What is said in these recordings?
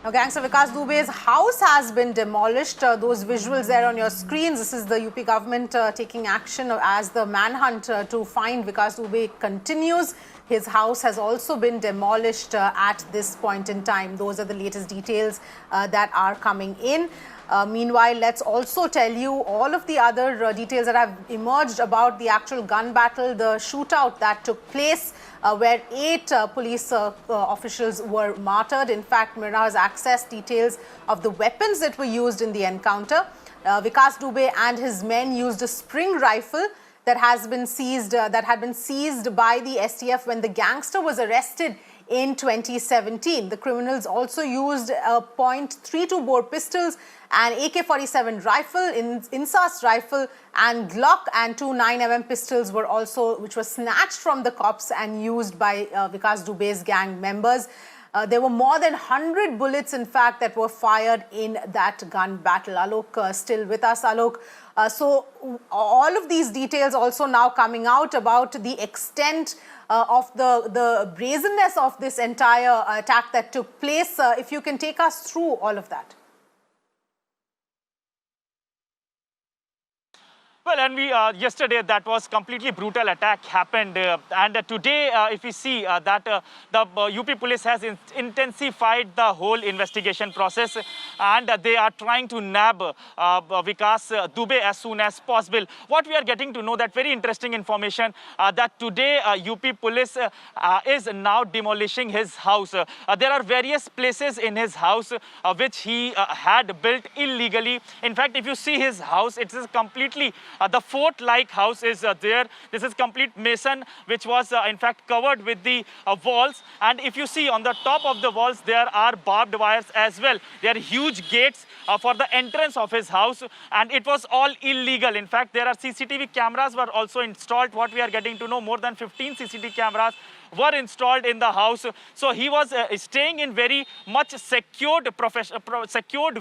Now, Gangster Vikas Dubey's house has been demolished. Those visuals there on your screens, this is the UP government taking action as the manhunt to find Vikas Dubey continues. His house has also been demolished at this point in time. Those are the latest details that are coming in. Meanwhile, let's also tell you all of the other details that have emerged about the actual gun battle, the shootout that took place where 8 police officials were martyred. In fact, Mirna has accessed details of the weapons that were used in the encounter. Vikas Dubey and his men used a spring rifle that had been seized by the STF when the gangster was arrested in 2017. The criminals also used a .32 bore pistols, an AK-47 rifle, INSAS rifle, and Glock and 2 9mm pistols were also, which were snatched from the cops and used by Vikas Dubey's gang members. There were more than 100 bullets, in fact, that were fired in that gun battle. Alok still with us. Alok, so all of these details also now coming out about the extent of the brazenness of this entire attack that took place. If you can take us through all of that. Well, and yesterday that was completely brutal attack happened, and today, if we see that the UP police has intensified the whole investigation process, and they are trying to nab Vikas Dubey as soon as possible. What we are getting to know, that very interesting information that today UP police is now demolishing his house. There are various places in his house which he had built illegally. In fact, if you see his house, it is completely the fort-like house is there. This is complete mason, which was in fact covered with the walls. And if you see on the top of the walls, there are barbed wires as well. There are huge gates for the entrance of his house, and it was all illegal. In fact, there are CCTV cameras were also installed. What we are getting to know, more than 15 CCTV cameras were installed in the house. So he was staying in very much secured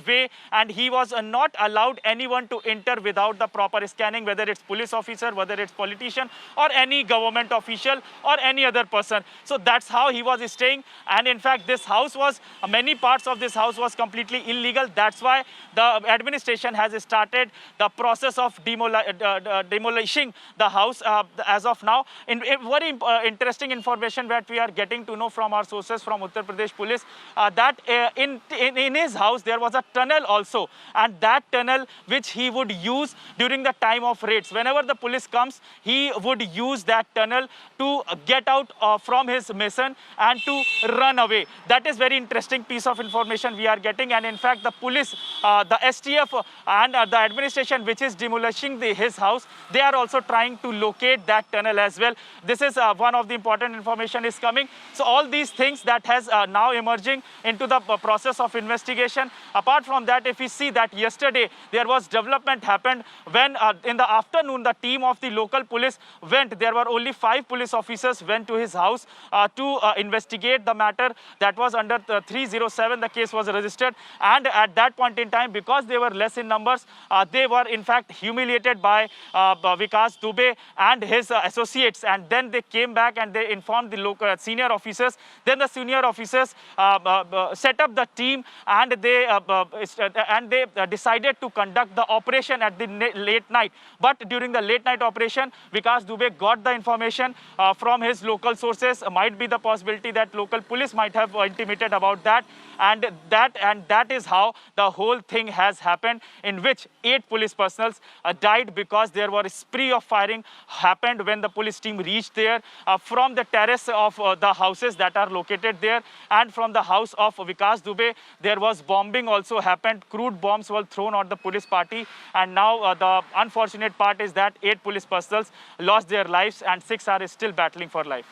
way, and he was not allowed anyone to enter without the proper scanning, whether it's police officer, whether it's politician, or any government official, or any other person. So that's how he was staying. And in fact, this house was, many parts of this house was completely illegal. That's why the administration has started the process of demolishing the house as of now. Very interesting information that we are getting to know from our sources from Uttar Pradesh police, that in his house there was a tunnel also, and that tunnel which he would use during the time of raids. Whenever the police comes, he would use that tunnel to get out from his mason and to run away. That is very interesting piece of information we are getting. And in fact, the police, the STF and the administration which is demolishing his house, they are also trying to locate that tunnel as well. This is one of the important information is coming. So all these things that has now emerging into the process of investigation. Apart from that, if we see that yesterday there was development happened when in the afternoon the team of the local police went. There were only 5 police officers went to his house to investigate the matter. That was under 307 the case was registered, and at that point in time, because they were less in numbers, they were in fact humiliated by Vikas Dubey and his associates, and then they came back and they informed the local senior officers. Then the senior officers set up the team, and they decided to conduct the operation at the late night. But during the late night operation, Vikas Dubey got the information from his local sources. Might be the possibility that local police might have intimated about that, and that is how the whole thing has happened, in which 8 police personnel died because there was a spree of firing happened when the police team reached there from the terrace of the houses that are located there, and from the house of Vikas Dubey. There was bombing also happened. Crude bombs were thrown at the police party, and now the unfortunate part is that 8 police personnel lost their lives and 6 are still battling for life.